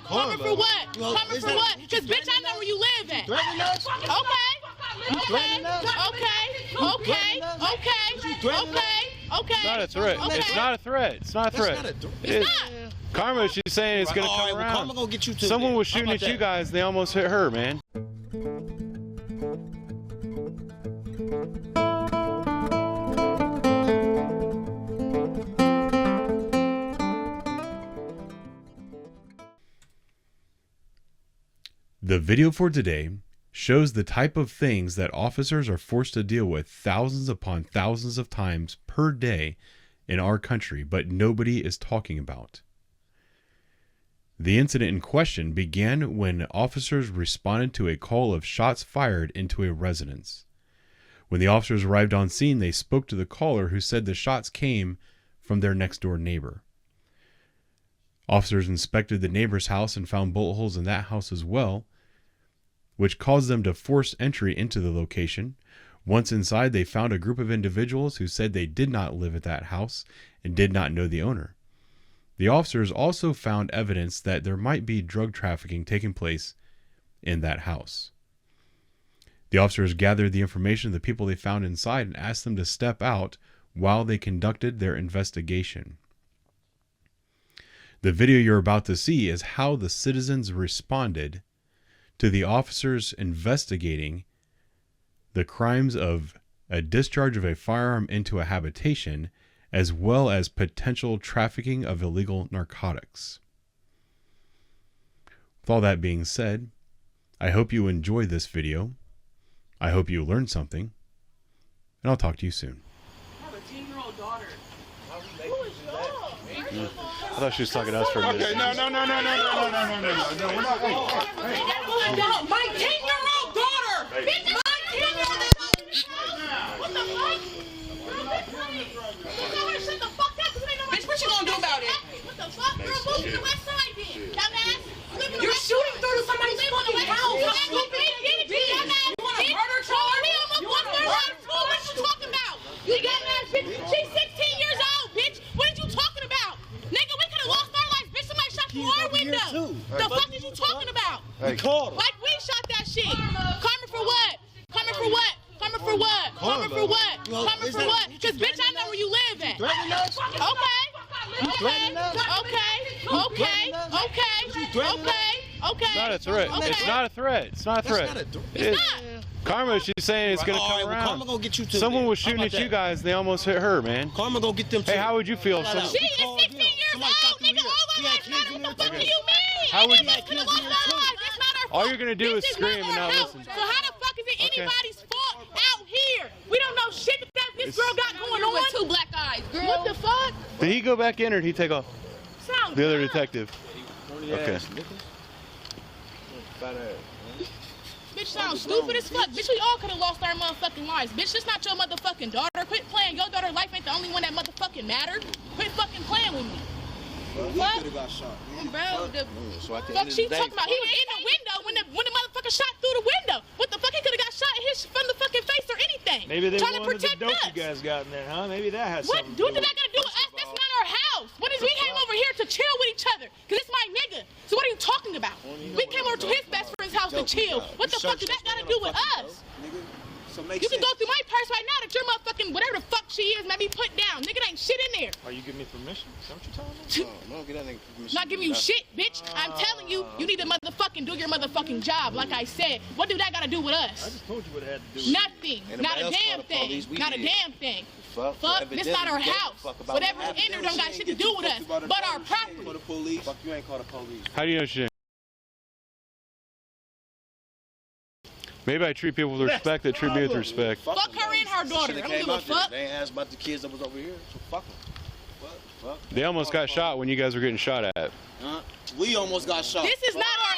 what? Karma for what? Karma for what? Because bitch, I know where you live at. Okay. It's not a threat. It's not a threat. It's not a threat. It's not. Karma, she's saying it's gonna come around. Karma gonna get you too. Someone was shooting at you guys. They almost hit her, man. The video for today shows the type of things that officers are forced to deal with thousands upon thousands of times per day in our country, but nobody is talking about. The incident in question began when officers responded to a call of shots fired into a residence. When the officers arrived on scene, they spoke to the caller, who said the shots came from their next door neighbor. Officers inspected the neighbor's house and found bullet holes in that house as well, which caused them to force entry into the location. Once inside, they found a group of individuals who said they did not live at that house and did not know the owner. The officers also found evidence that there might be drug trafficking taking place in that house. The officers gathered the information of the people they found inside and asked them to step out while they conducted their investigation. The video you're about to see is how the citizens responded to the officers investigating the crimes of a discharge of a firearm into a habitation, as well as potential trafficking of illegal narcotics. With all that being said, I hope you enjoy this video. I hope you learned something, and I'll talk to you soon. I have a 10-year-old daughter. Who is y'all? I thought she was talking to us for a minute. Okay, no. We're not. Hey. My 10-year-old daughter. Bitch, my 10-year-old daughter. What the fuck? Shut the fuck up. Bitch, what you gonna do about it? What the fuck? Girl, move to the west side then. Dumbass. You're shooting through somebody's fucking house. You want a murder charge? What you talking about? You dumbass bitch. She's 16 years old, bitch. What are you talking about? Nigga, we could have lost our lives. Bitch, somebody shot through our window. The fuck is you talking about? Like we shot that shit. Karma for what? Karma for what? Karma for what? Karma for what? Karma for what? Because bitch, I know where you live at. Okay. It's not a threat. It's not a threat. It's not a threat. It's not. Karma, she's saying it's gonna come around. Karma gonna get you too. Someone was shooting at you guys. They almost hit her, man. Karma gonna get them too. Hey, how would you feel if someone... She is 16 years old, nigga. All our lives matter. What the fuck do you mean? How would you... It's not our fault. All you're gonna do is scream and not listen. So how the fuck is it anybody's fault out here? We don't know shit that this girl got going on. With 2 black eyes, girl. What the fuck? Did he go back in or did he take off? Sound The other good. detective. Okay. Bitch sounds stupid as fuck. Bitch, we all could have lost our motherfucking lives. Bitch, this not your motherfucking daughter. Quit playing. Your daughter's life ain't the only one that motherfucking mattered. Quit fucking playing with me. What? Bro, the fuck she talking about? He was in the window when the motherfucker shot through the window. What the fuck? He could have got shot in his from the fucking face or anything. Maybe they trying to wanted the protect dope us. you guys got in there, huh? Maybe that has What? something Dude, to that got to do with us? That's not our house. What is we came over here to chill with each other? Cause it's my nigga. So what are you talking about? We came over to his best friend's house to chill. What the fuck does that got to do with us? You can go through my purse right now that your motherfucking whatever the fuck she is, maybe put down. Nigga, ain't shit in there. Are you giving me permission? Is that what you're telling me? No, get that nigga permission. Not giving you shit, bitch. I'm telling you, you need to motherfucking do your motherfucking job. Like I said, what do that got to do with I us? just told you what it had to do with Nothing. Not a damn thing. Not a damn thing. Fuck, this not our house. Whatever in there don't got shit to do with us, but our property. Fuck, you ain't call the police. How do you know she didn't? Maybe I treat people with respect that treat me with respect. Fuck her and her daughter. I don't give a fuck. They ain't asked about the kids that was over here, so fuck them. Fuck. They almost got shot when you guys were getting shot at. We almost got shot. This is not our.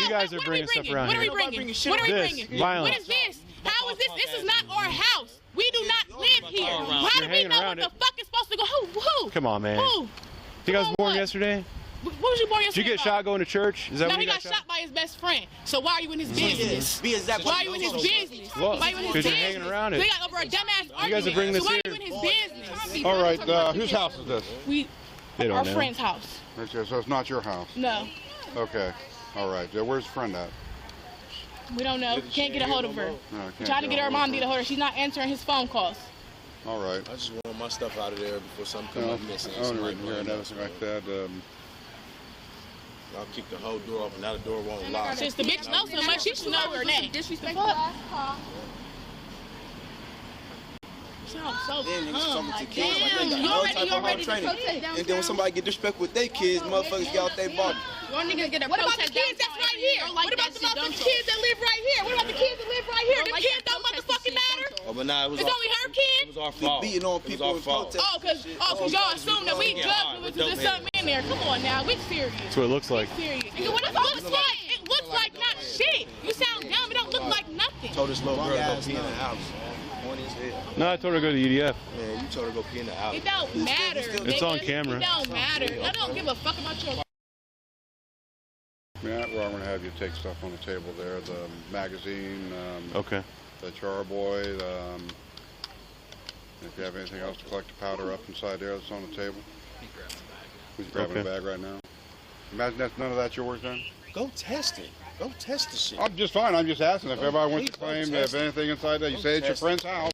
You guys are bringing stuff around here. here. What are we bringing? What are we bringing? Violence. What is this? How is this? This is not our house. We do not live here. How do we hanging know around what it. the fuck is supposed to go? Who? Come on, man. Who? You guys Who born what? yesterday? What was you born yesterday? Did you get shot going to church? Is that No, when he you got shot by his best friend. So why are you in his business? Be exact. Why are you in his business? Well, Why are you in his because business? you're hanging around it. We got over a dumbass argument. You guys are bringing this so why here. are you in his business? All right, whose house is this? They don't Our know. friend's house. Okay, so it's not your house. No, Okay. All right. Where's the friend at? we don't know. Can't get a hold of her. No, I can't Trying to get her mom to hold get a hold of her. She's not answering his phone calls. All right. I just want my stuff out of there before something come up missing. I don't even hear anything like that. I'll kick the whole door open. Now the door won't lock. Since the bitch knows so much, she should know her name. Disrespectful. Sounds so Then niggas dumb. talking to Like, kids like damn, they you got all already, type you of hard already training. protest And then when somebody get disrespectful with their kids, motherfuckers get out their body. Your niggas get a What about the protest kids that's downtown right every here? year. What about the motherfucking kids that live right here? What about the kids that live right here? The kids don't motherfucking matter? Oh, but nah, it was It's our, only her it kid? was our We fault. beating on It was people our in fault. protest. Cause y'all assume that we Yeah, drug alright, dealers, we're there's dope something in there. Come on now, we're serious. That's what it looks like. Serious. Nigga, what it looks like? It looks like not shit. You sound dumb. It don't look like nothing. Told this little girl to go pee in the house. Horny as hell. No, I told her to go to EDF. Man, you told her to go pee in the house. It don't matter. It's on camera. It don't matter. I don't give a fuck about your. Matt, we're going to have you take stuff on the table there. The magazine, Okay. the Charboy. If you have anything else to collect the powder up inside there that's on the table. He's grabbing Okay. a bag right now. Imagine that's none of that yours then? Go test it. Go test the shit. I'm just fine. I'm just asking if everybody wants to Go claim test that if anything inside there, you Go say it's your test friend's house.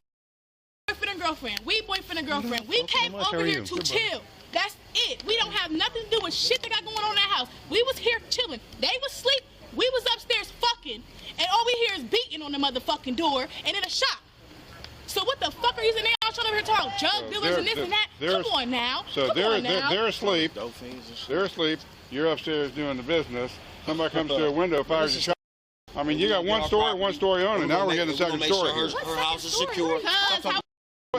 Boyfriend and girlfriend. We boyfriend and girlfriend. We came much. How over are here you? to chill. That's it. We don't have nothing to do with shit that got going on in that house. We was here chilling. They was asleep. We was upstairs fucking. And all we hear is beating on the motherfucking door and in a shop. So what the fuck are you saying? Y'all trying to here talk drug dealers and this and that? Come on now. So Come on now. they're asleep. Dope fiends and shit. They're asleep. You're upstairs doing the business. Somebody comes to a window, fires a shot. I mean, you got one story on it. Now we're getting a second story here. Her house is secure.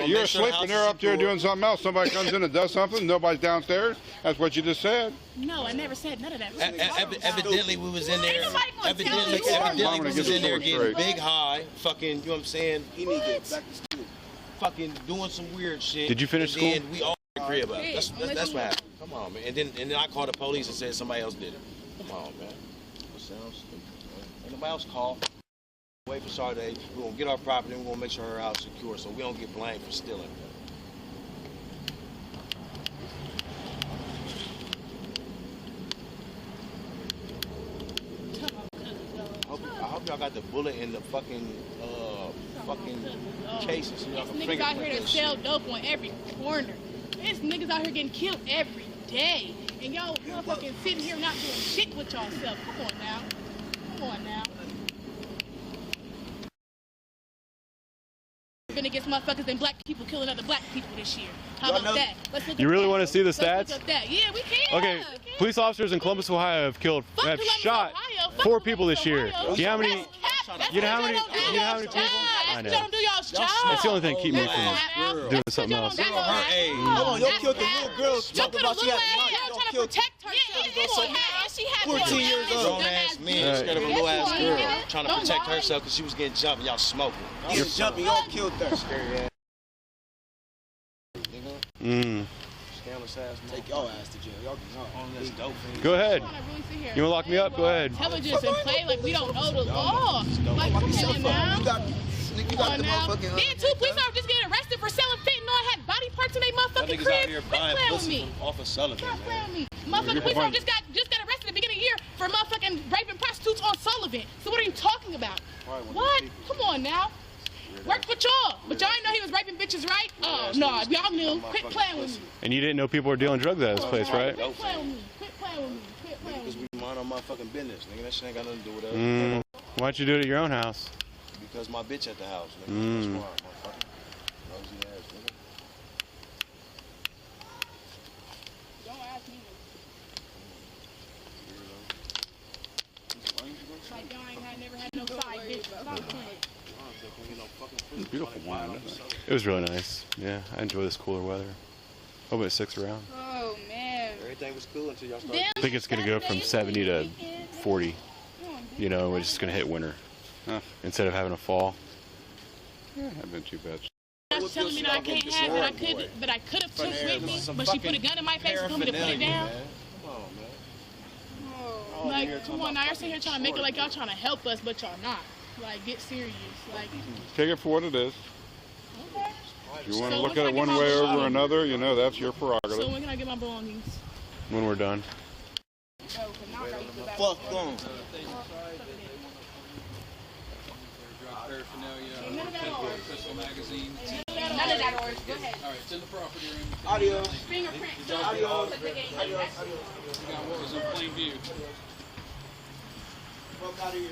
You're asleep and they're up there doing something else. Somebody comes in and does something. Nobody's downstairs. That's what you just said. No, I never said none of that. Evidently we was in there. Ain't nobody gonna tell Evidently you. I'm we gonna was get in there this getting straight. big high, fucking, you know what I'm saying? He need to get back to school. Fucking doing some weird shit. Did you finish and then school? we all in the crib up. That's what happened. Come on, man. And then I called the police and said somebody else did it. Come on, man. That sounds stupid, man. Ain't nobody else called. Wait for Saturday. We're gonna get our property and we're gonna make sure her house is secure so we don't get blamed for stealing. I hope y'all got the bullet in the fucking cases so y'all There's can niggas out fingerprint here that that sell shit. dope on every corner. There's niggas out here getting killed every day. And y'all motherfucking sitting here not doing shit with y'all self. Come on now. Come on now. Been against motherfuckers and black people killing other black people this year. How Y'all about know- that? Let's look You at really that. wanna see the Let's look stats? at that. Yeah, we can. Okay, We can. police officers in Columbus, Ohio have Fuck have Columbus, shot Ohio. Fuck 4 people this Columbus, year. Ohio. Do you know how many? That's cap. That's You know how because many? y'all don't do You know how y'all's many people? job. I That's know. because y'all don't do y'all's job. That's the only thing keep me Come on now. from doing That's something because else. y'all don't do y'all's Hey, job. Hold on, y'all That's killed the cap. little girl. Y'all Talking killed about a she little had ass money. girl Y'all trying to killed protect herself. Come on now. She had 14 years old. Grown ass man scared of a little ass girl trying to protect herself because she was getting jumped and y'all smoking. You're jumping. Y'all killed her. Scary ass. Scandalous ass. Take y'all ass to jail. Y'all On this dope thing. Go ahead. You wanna really sit here You wanna lock me up? Go ahead. Intelligence and play like we don't know the law. Like, come on now. You got Come on the now. motherfucking. Then two police officers just getting arrested for selling fentanyl and had body parts in their Y'all motherfucking niggas crib. out here Quit buying playing with pussy me. off of Sullivan, Quit playing man. with me. Motherfucking police officers just got arrested at the beginning of the year for motherfucking raping prostitutes on Sullivan. So what are you talking about? What? Come on now. Worked with y'all. But y'all didn't know he was raping bitches, right? Oh, no. Y'all knew. Quit playing with me. And you didn't know people were dealing drugs at this place, right? Quit playing with me. Quit playing with me. Quit playing with Because me. we mind our motherfucking business, nigga. That shit ain't got nothing to do with us. Why don't you do it at your own house? Because my bitch at the house, nigga. That's why, motherfucker. Nosy ass, nigga. Don't ask me. Like y'all ain't never had no side bitch. Stop playing. Beautiful wine, isn't it? It was really nice. Yeah, I enjoy this cooler weather. Hope it sticks around. Oh man. Everything was cool until y'all started. I think it's gonna go from 70 to 40. You know, it's just gonna hit winter Huh. instead of having a fall. Yeah, I've been too bad. She's telling me that I can't have it. I could have took with me, but she put a gun in my face and told me to put it down. Come on, man. Oh. Like, come on, now you're sitting here trying to make it like y'all trying to help us, but y'all not. Like, get serious. Like, Take it for what it is. okay. If you want to So look when at it can I one get way my over another, you know, that's your So prerogative. when can I get my belongings? When we're done. Fuck them. Crystal magazine. None of that, Orange. Go ahead. All right, it's in the property room. Adios. Fingerprints. Adios. We got what was in plain view. Fuck out of here.